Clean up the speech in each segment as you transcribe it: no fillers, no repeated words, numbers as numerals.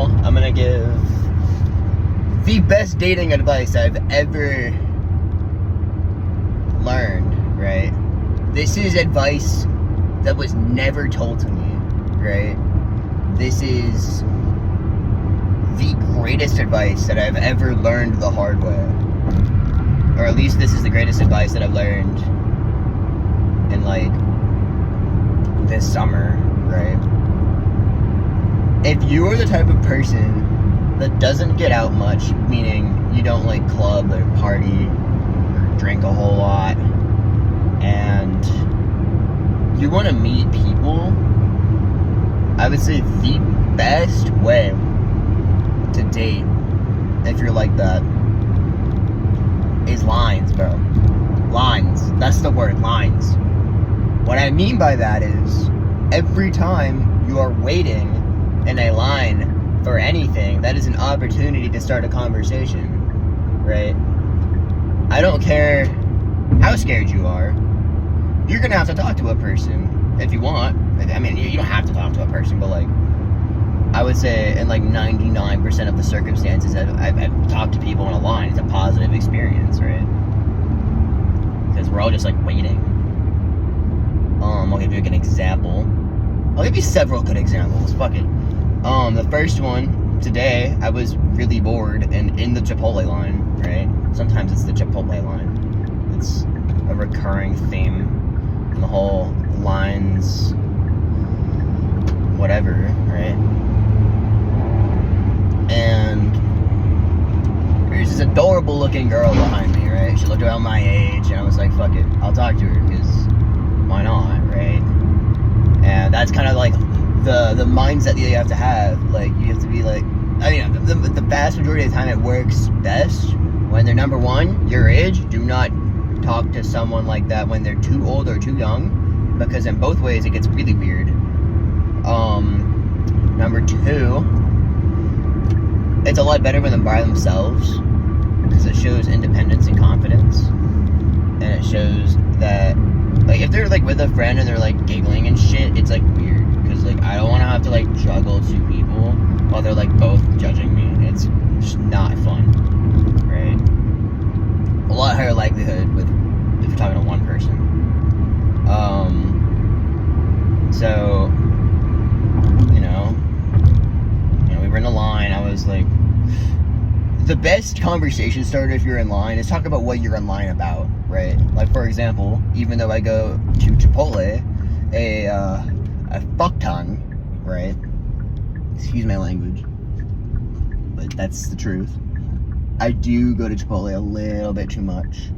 all, I'm gonna give the best dating advice I've ever learned, right? This is advice that was never told to me, right? This is the greatest advice that I've ever learned the hard way. Or at least this is the greatest advice that I've learned in, like, this summer, right? If you are the type of person that doesn't get out much, meaning you don't like club or party or drink a whole lot, and you want to meet people, I would say the best way to date, if you're like that, is lines, bro. Lines. That's the word, lines. What I mean by that is, every time you are waiting in a line for anything, that is an opportunity to start a conversation, right? I don't care how scared you are, you're gonna have to talk to a person if you want. I mean, you don't have to talk to a person, but like, I would say in like 99% of the circumstances I've talked to people in a line, it's a positive experience, right? Because we're all just like waiting. I'll give you like an example. I'll give you several good examples. Fuck it. The first one, today, I was really bored and in the Chipotle line, right? Sometimes it's the Chipotle line. It's a recurring theme in the whole lines, whatever, right? And there's this adorable looking girl behind me, right? She looked around my age, and I was like, fuck it, I'll talk to her, because why not, right? And that's kind of like the mindset that you have to have. Like, you have to be like, I mean, the vast majority of the time it works best when they're, number one, your age. Do not talk to someone like that when they're too old or too young, because in both ways it gets really weird. Number two, it's a lot better when they're by themselves, because it shows independence and confidence, and it shows that, like, if they're like with a friend and they're like giggling and shit, it's like weird, because like I don't want to have to like juggle two people while they're like both judging me. It's just not fun, right? A lot higher likelihood with if you're talking to one person. So we were in a line. I was like, the best conversation starter if you're in line is talk about what you're in line about, right? Like, for example, even though I go to Chipotle a fuck ton, right? Excuse my language, but that's the truth. I do go to Chipotle a little bit too much,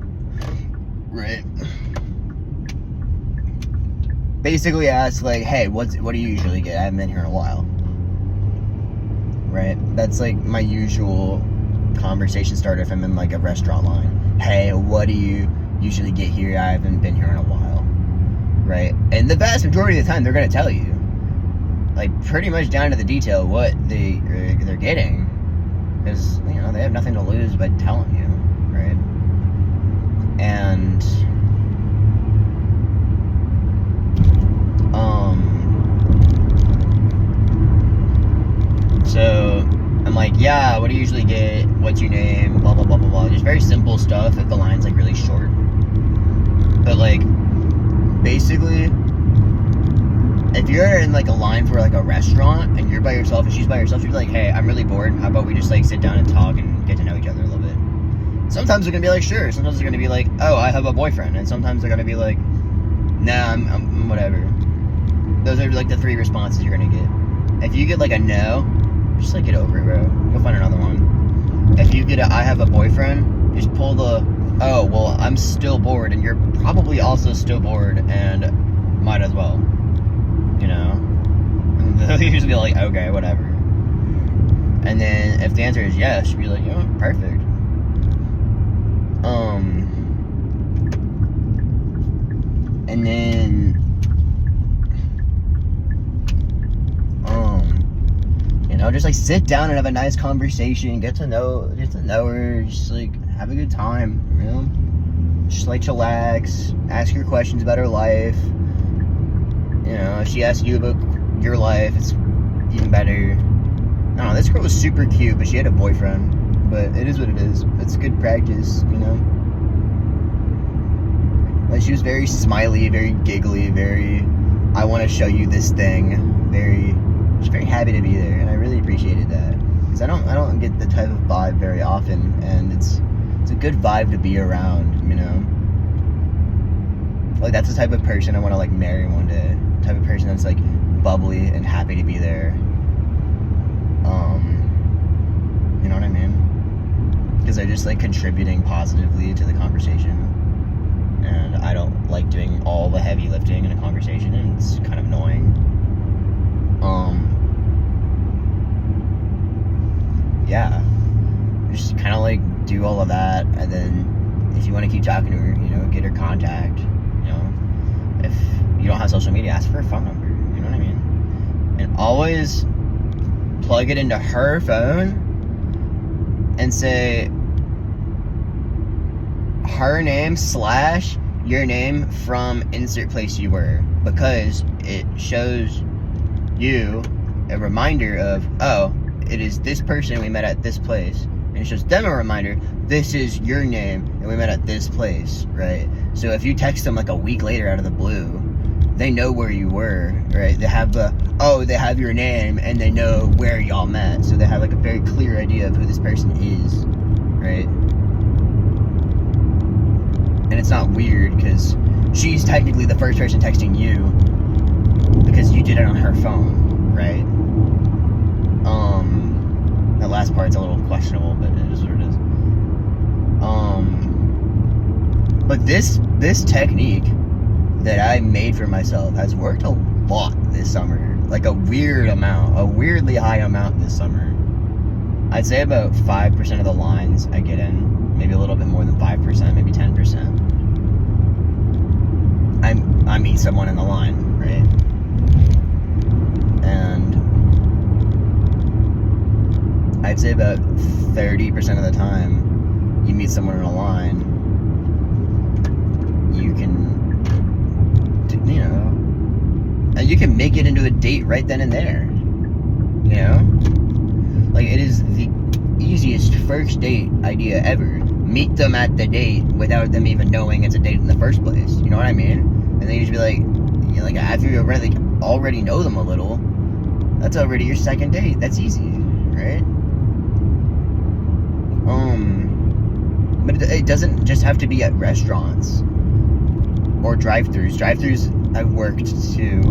right? Basically ask, like, hey, what do you usually get? I haven't been here in a while, right? That's like my usual conversation starter if I'm in like a restaurant line. Hey, what do you usually get here? I haven't been here in a while, right? And the vast majority of the time they're gonna tell you, like, pretty much down to the detail what they're getting, because they have nothing to lose by telling you, right? And so I'm like, yeah, what do you usually get? What's your name? Blah, blah, blah, blah, blah. Just very simple stuff if the line's like really short. But like, basically, if you're in like a line for like a restaurant and you're by yourself and she's by herself, you're like, hey, I'm really bored. How about we just like sit down and talk and get to know each other a little bit? Sometimes they're gonna be like, sure. Sometimes they're gonna be like, oh, I have a boyfriend. And sometimes they're gonna be like, nah, I'm whatever. Those are like the three responses you're gonna get. If you get like a no, just like get over it, bro. You'll find another one. If you get a I have a boyfriend, just pull the, oh, well, I'm still bored, and you're probably also still bored, and might as well. And they'll usually be like, okay, whatever. And then if the answer is yes, you'll be like, perfect. And then just like sit down and have a nice conversation, get to know her, just like have a good time, just like chillax, ask her questions about her life. If she asks you about your life, it's even better. I don't know, this girl was super cute, but she had a boyfriend. But it is what it is. It's good practice, you know? Like, she was very smiley, very giggly, very, I want to show you this thing. She's very happy to be there, and I really appreciated that. Because I don't get the type of vibe very often, and it's a good vibe to be around, you know? Like, that's the type of person I want to, like, marry one day. The type of person that's, like, bubbly and happy to be there. You know what I mean? Because they're just, like, contributing positively to the conversation. And I don't like doing all the heavy lifting in a conversation, and it's kind of annoying. Yeah. Just kind of, like, do all of that, and then if you want to keep talking to her, you know, get her contact. You know, if you don't have social media, ask for her phone number. You know what I mean? And always plug it into her phone and say her name / your name from insert place you were, because it shows you a reminder of, oh, it is this person we met at this place, and it shows them a reminder, this is your name and we met at this place, right? So if you text them like a week later out of the blue, they know where you were, right? They have they have your name and they know where y'all met, so they have like a very clear idea of who this person is, right? And it's not weird because she's technically the first person texting you because you did it on her phone, right? That last part's a little questionable, but it is what it is. But this technique that I made for myself has worked a lot this summer. Like a weirdly high amount this summer. I'd say about 5% of the lines I get in, maybe a little bit more than 5%, maybe 10%. I meet someone in the line, right? And I'd say about 30% of the time you meet someone in a line, you can, you know, and you can make it into a date right then and there, you know? Like, it is the easiest first date idea ever. Meet them at the date without them even knowing it's a date in the first place, you know what I mean? And then you just be like, you know, like, after you already know them a little, that's already your second date. That's easy, right? But it doesn't just have to be at restaurants or drive-thrus. Drive-thrus I've worked to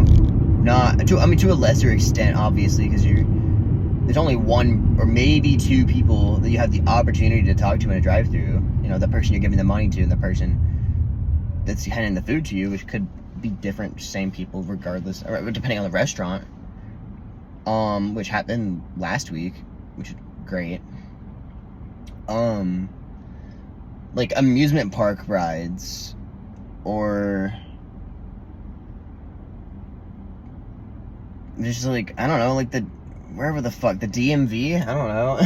a lesser extent, obviously, because there's only one or maybe two people that you have the opportunity to talk to in a drive-thru. You know, the person you're giving the money to and the person that's handing the food to you, which could be different, same people regardless, or depending on the restaurant. Which happened last week, which is great. Like amusement park rides, or just like, I don't know, like wherever the fuck, the DMV? I don't know.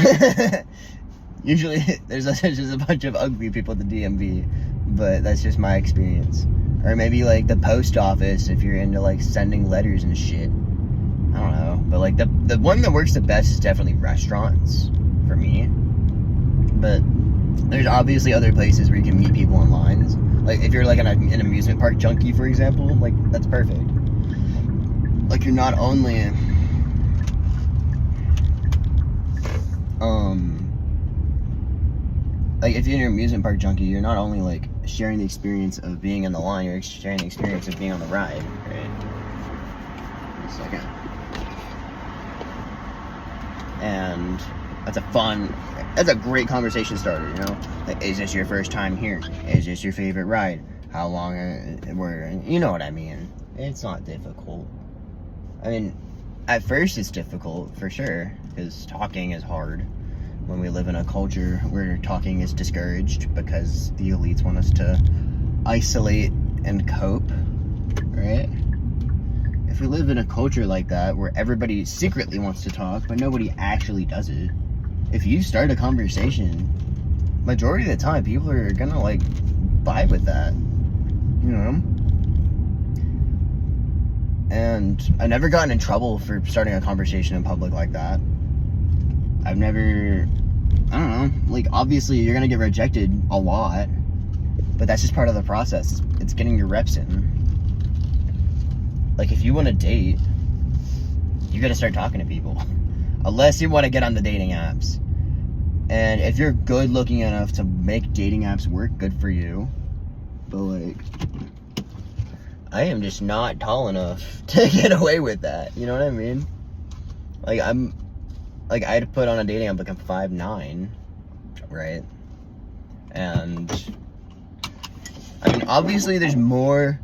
Usually there's just a bunch of ugly people at the DMV, but that's just my experience. Or maybe like the post office if you're into like sending letters and shit. I don't know, but like the one that works the best is definitely restaurants for me. But there's obviously other places where you can meet people in lines. Like if you're like an amusement park junkie, for example, like that's perfect. Like you're not only like if you're an amusement park junkie, you're not only like sharing the experience of being in the line, you're sharing the experience of being on the ride, right? Wait a second. And that's a great conversation starter, you know? Like, is this your first time here? Is this your favorite ride? How long you know what I mean? It's not difficult. I mean, at first it's difficult, for sure, because talking is hard. When we live in a culture where talking is discouraged because the elites want us to isolate and cope, right? If we live in a culture like that where everybody secretly wants to talk but nobody actually does it, if you start a conversation, majority of the time people are gonna like vibe with that, you know? And I've never gotten in trouble for starting a conversation in public like that. I don't know, like, obviously you're gonna get rejected a lot, but that's just part of the process. It's getting your reps in. Like, if you want to date, you gotta start talking to people. Unless you want to get on the dating apps. And if you're good looking enough to make dating apps work, good for you. But, like, I am just not tall enough to get away with that. You know what I mean? Like, I'd put on a dating app like I'm 5'9", right? And, I mean, obviously there's more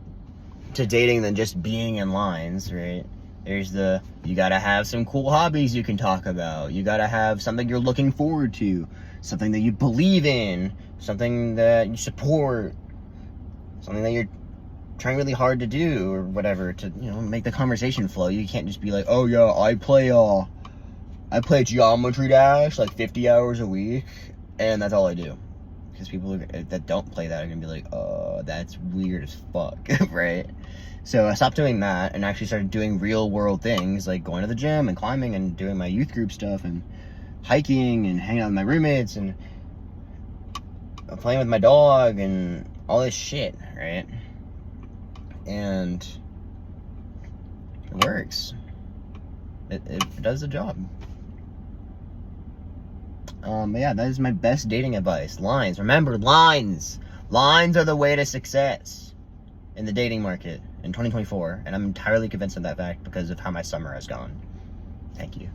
to dating than just being in lines, right? There's you gotta have some cool hobbies you can talk about. You gotta have something you're looking forward to. Something that you believe in. Something that you support. Something that you're trying really hard to do or whatever to, make the conversation flow. You can't just be like, oh yeah, I play Geometry Dash like 50 hours a week and that's all I do. Because people that don't play that are gonna be like, oh, that's weird as fuck, right? So I stopped doing that and actually started doing real world things like going to the gym and climbing and doing my youth group stuff and hiking and hanging out with my roommates and playing with my dog and all this shit, right? And it works. It does the job. But yeah, that is my best dating advice. Lines. Remember, lines. Lines are the way to success in the dating market in 2024. And I'm entirely convinced of that fact because of how my summer has gone. Thank you.